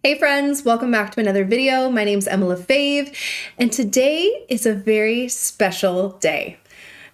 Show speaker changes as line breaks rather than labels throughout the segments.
Hey friends, welcome back to another video. My name's Lefebvre, and today is a very special day.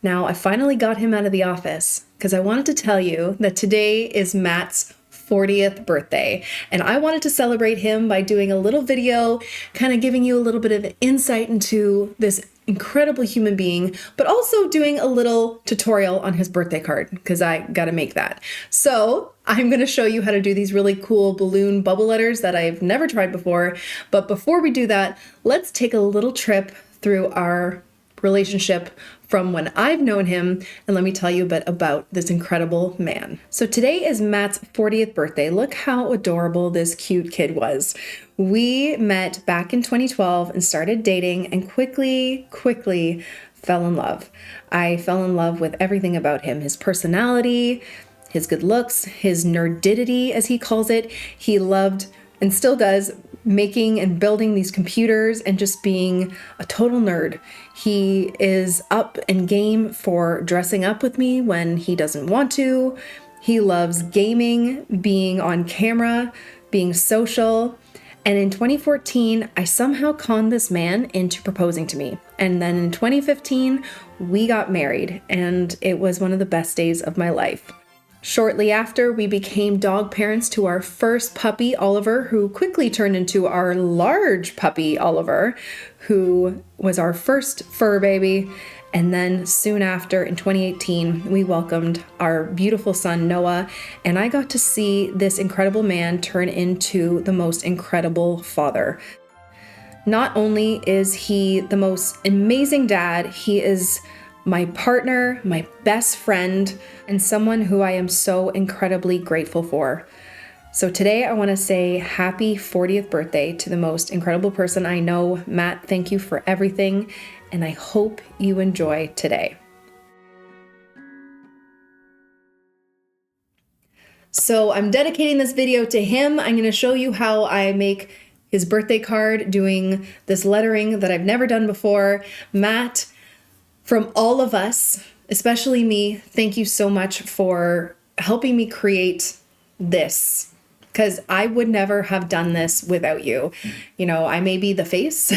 Now, I finally got him out of the office because I wanted to tell you that today is Matt's 40th birthday, and I wanted to celebrate him by doing a little video, kind of giving you a little bit of insight into this incredible human being, but also doing a little tutorial on his birthday card because I got to make that. So I'm going to show you how to do these really cool balloon bubble letters that I've never tried before. But before we do that, let's take a little trip through our relationship from when I've known him, and let me tell you a bit about this incredible man. So today is Matt's 40th birthday. Look how adorable this cute kid was. We met back in 2012 and started dating and quickly fell in love. I fell in love with everything about him, his personality, his good looks, his nerdidity, as he calls it. He loved and still does making and building these computers and just being a total nerd. He is up and game for dressing up with me when he doesn't want to. He loves gaming, being on camera, being social. And in 2014, I somehow conned this man into proposing to me. And then in 2015, we got married, and it was one of the best days of my life. Shortly after, we became dog parents to our first puppy, Oliver, who quickly turned into our large puppy, Oliver, who was our first fur baby. And then soon after, in 2018, we welcomed our beautiful son, Noah, and I got to see this incredible man turn into the most incredible father. Not only is he the most amazing dad, he is my partner, my best friend, and someone who I am so incredibly grateful for. So today I want to say happy 40th birthday to the most incredible person I know. Matt, thank you for everything, and I hope you enjoy today. So I'm dedicating this video to him. I'm going to show you how I make his birthday card doing this lettering that I've never done before. Matt, from all of us, especially me, thank you so much for helping me create this, because I would never have done this without you. You know, I may be the face,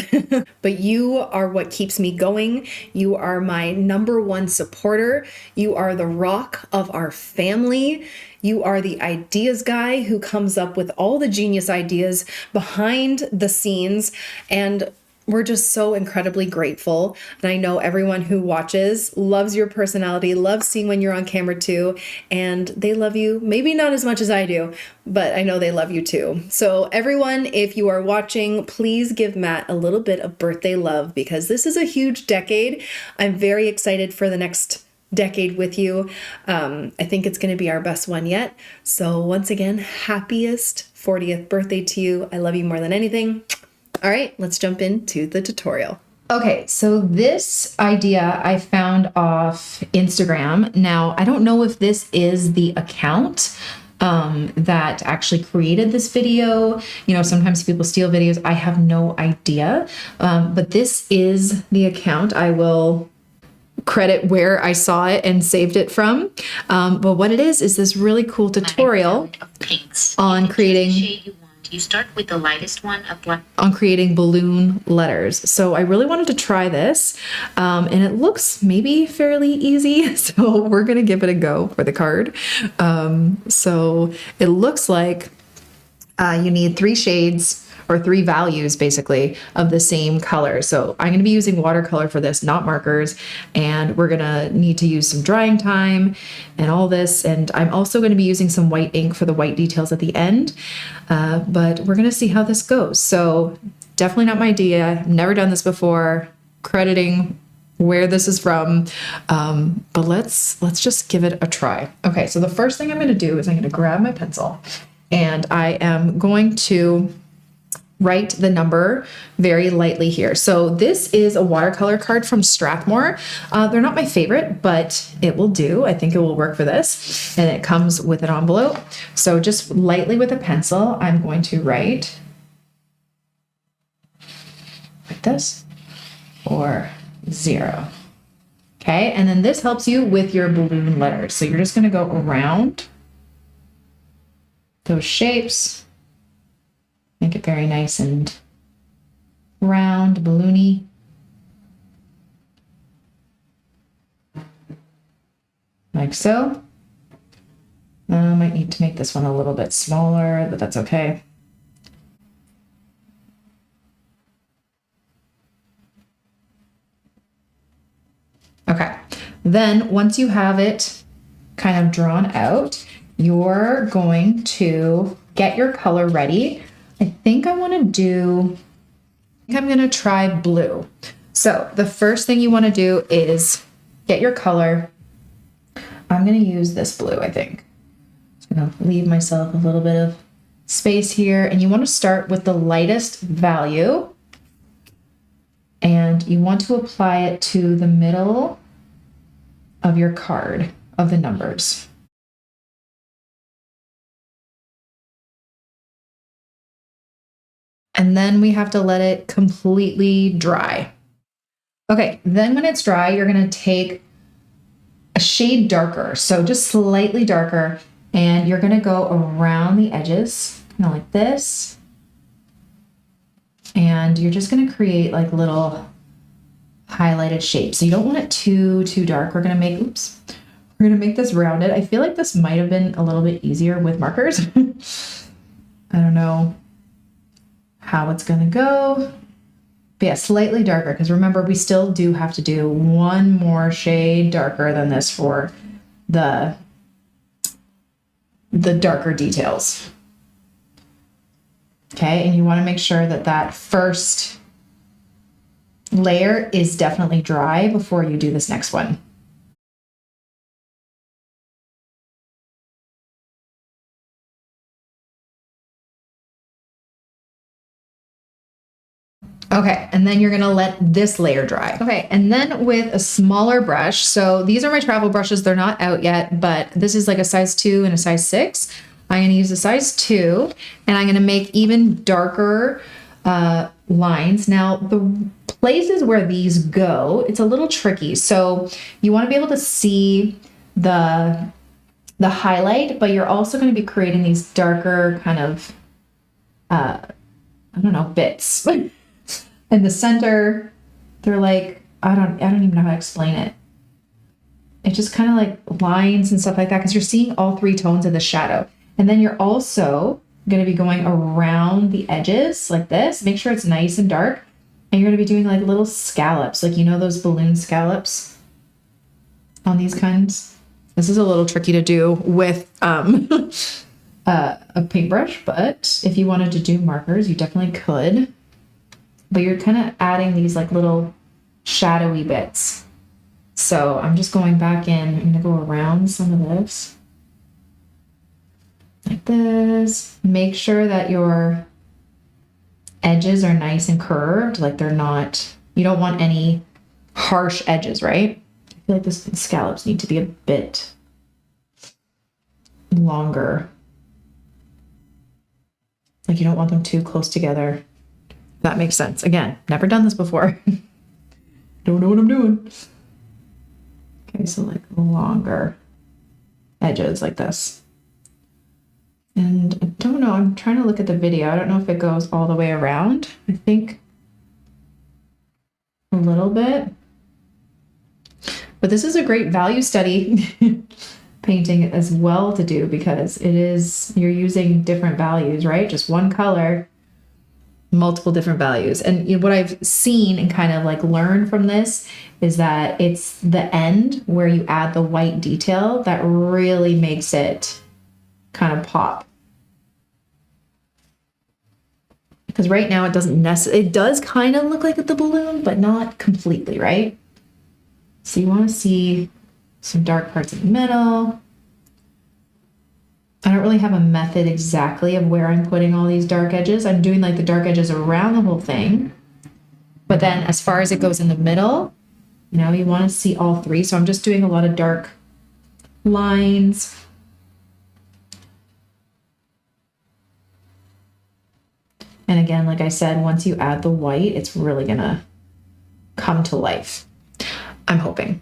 but you are what keeps me going. You are my number one supporter. You are the rock of our family. You are the ideas guy who comes up with all the genius ideas behind the scenes, and we're just so incredibly grateful. And I know everyone who watches loves your personality, loves seeing when you're on camera too, and they love you, maybe not as much as I do, but I know they love you too. So everyone, if you are watching, please give Matt a little bit of birthday love, because this is a huge decade. I'm very excited for the next decade with you. I think it's going to be our best one yet. So once again, happiest 40th birthday to you. I love you more than anything. All right, let's jump into the tutorial. Okay, so this idea I found off Instagram. Now, I don't know if this is the account that actually created this video. You know, sometimes people steal videos. I have no idea, but this is the account. I will credit where I saw it and saved it from. But what it is this really cool tutorial on creating...
You start with the lightest one of black.
On creating balloon letters. So I really wanted to try this, and it looks maybe fairly easy. So we're going to give it a go for the card. So it looks like you need 3 shades or 3 values basically of the same color. So I'm going to be using watercolor for this, not markers, and we're going to need to use some drying time and all this. And I'm also going to be using some white ink for the white details at the end, but we're going to see how this goes. So definitely not my idea. I've never done this before, crediting where this is from, but let's just give it a try. Okay, so the first thing I'm going to do is I'm going to grab my pencil, and I am going to write the number very lightly here. So this is a watercolor card from Strathmore. They're not my favorite, but it will do. I think it will work for this. And it comes with an envelope. So just lightly with a pencil, I'm going to write like this, or 0. Okay, and then this helps you with your balloon letters. So you're just going to go around those shapes Make it very nice and round, balloony. Like so. I might need to make this one a little bit smaller, but that's okay. Okay, then once you have it kind of drawn out, you're going to get your color ready. I think I'm gonna try blue. So the first thing you wanna do is get your color. I'm gonna use this blue, I think. I'm gonna leave myself a little bit of space here, and you wanna start with the lightest value, and you want to apply it to the middle of your card of the numbers. And then we have to let it completely dry. Okay, then when it's dry, you're gonna take a shade darker, so just slightly darker, and you're gonna go around the edges, kind of like this. And you're just gonna create like little highlighted shapes. So you don't want it too dark. We're gonna make this rounded. I feel like this might have been a little bit easier with markers. I don't know how it's gonna go. But yeah, slightly darker, because remember, we still do have to do one more shade darker than this for the darker details. Okay, and you want to make sure that that first layer is definitely dry before you do this next one. Okay, and then you're gonna let this layer dry. Okay, and then with a smaller brush, so these are my travel brushes, they're not out yet, but this is like a size 2 and a size 6. I'm gonna use a size 2, and I'm gonna make even darker lines. Now, the places where these go, it's a little tricky. So you wanna be able to see the highlight, but you're also gonna be creating these darker kind of, I don't know, bits. In the center, they're like, I don't even know how to explain it. It's just kind of like lines and stuff like that, because you're seeing all 3 tones of the shadow. And then you're also going to be going around the edges like this. Make sure it's nice and dark. And you're going to be doing like little scallops, like, you know, those balloon scallops on these kinds. This is a little tricky to do with a paintbrush, but if you wanted to do markers, you definitely could. But you're kind of adding these like little shadowy bits. So I'm just going back in. I'm going to go around some of this. Like this. Make sure that your edges are nice and curved. Like they're not, you don't want any harsh edges, right? I feel like the scallops need to be a bit longer. Like you don't want them too close together. That makes sense. Again, never done this before. Don't know what I'm doing. Okay, so like longer edges like this. And I don't know, I'm trying to look at the video. I don't know if it goes all the way around. I think a little bit. But this is a great value study painting as well to do, because it is, you're using different values, right? Just one color, multiple different values. And what I've seen and kind of like learned from this is that it's the end where you add the white detail that really makes it kind of pop. Because right now it doesn't necessarily, it does kind of look like the balloon, but not completely, right? So you want to see some dark parts in the middle. I don't really have a method exactly of where I'm putting all these dark edges. I'm doing like the dark edges around the whole thing. But then as far as it goes in the middle, you know, you want to see all 3. So I'm just doing a lot of dark lines. And again, like I said, once you add the white, it's really gonna come to life. I'm hoping.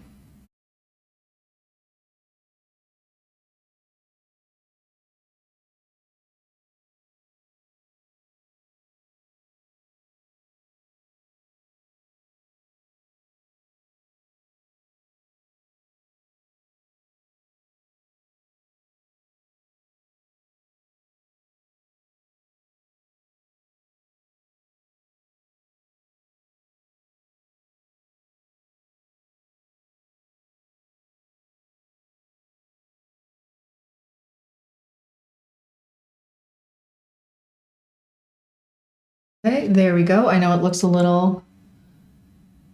Okay, there we go. I know it looks a little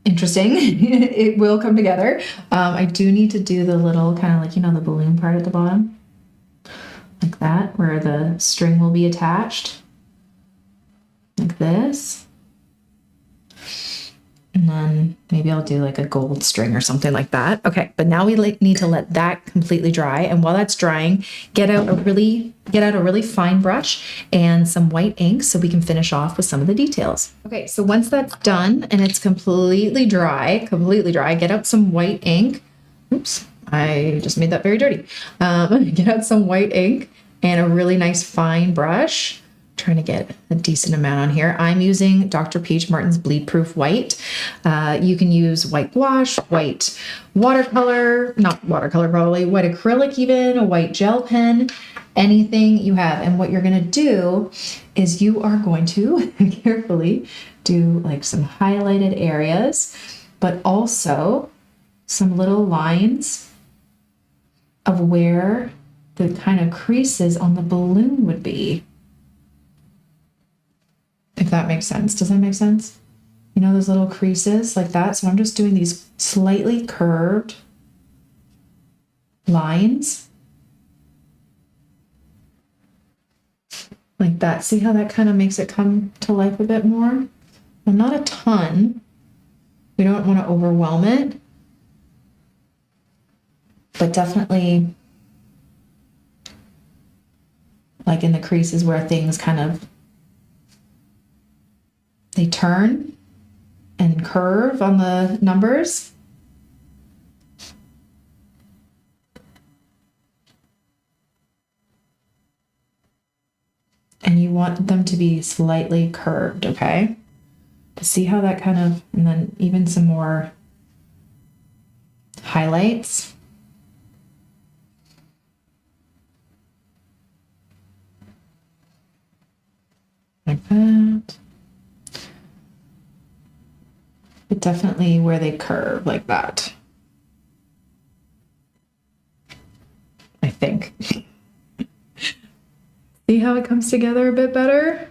interesting. It will come together. I do need to do the little kind of like, you know, the balloon part at the bottom. Like that, where the string will be attached. Like this. And then maybe I'll do like a gold string or something like that. Okay, but now we need to let that completely dry. And while that's drying, get out a really fine brush and some white ink so we can finish off with some of the details. Okay, so once that's done and it's completely dry, get out some white ink. Oops, I just made that very dirty. Get out some white ink and a really nice fine brush. Trying to get a decent amount on here. I'm using Dr. Peach Martin's Bleed Proof White. You can use white gouache, white watercolor, not watercolor probably, white acrylic even, a white gel pen, anything you have. And what you're going to do is you are going to carefully do like some highlighted areas, but also some little lines of where the kind of creases on the balloon would be. If that makes sense. Does that make sense? You know, those little creases like that. So I'm just doing these slightly curved lines like that. See how that kind of makes it come to life a bit more? Well, not a ton. We don't want to overwhelm it, but definitely like in the creases where things kind of they turn and curve on the numbers. And you want them to be slightly curved, okay? To see how that kind of, and then even some more highlights. Like that. But definitely where they curve like that. I think. See how it comes together a bit better?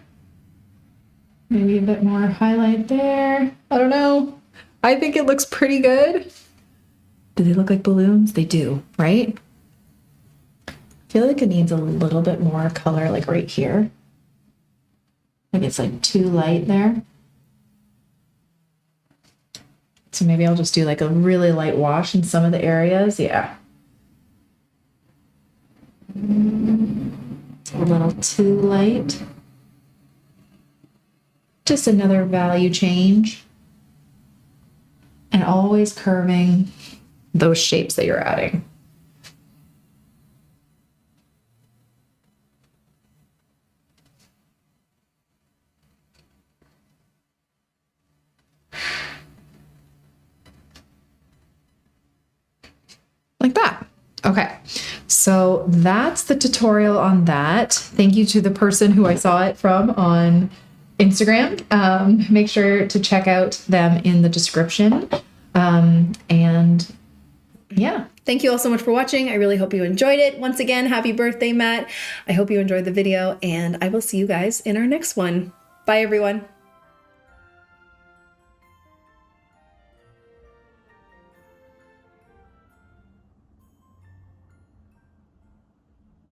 Maybe a bit more highlight there. I don't know. I think it looks pretty good. Do they look like balloons? They do, right? I feel like it needs a little bit more color like right here. Like it's like too light there. So maybe I'll just do like a really light wash in some of the areas. Yeah. A little too light. Just another value change. And always curving those shapes that you're adding. Like that. Okay, so that's the tutorial on that. Thank you to the person who I saw it from on Instagram. Make sure to check out them in the description. And yeah. Thank you all so much for watching. I really hope you enjoyed it. Once again, happy birthday, Matt. I hope you enjoyed the video, and I will see you guys in our next one. Bye, everyone.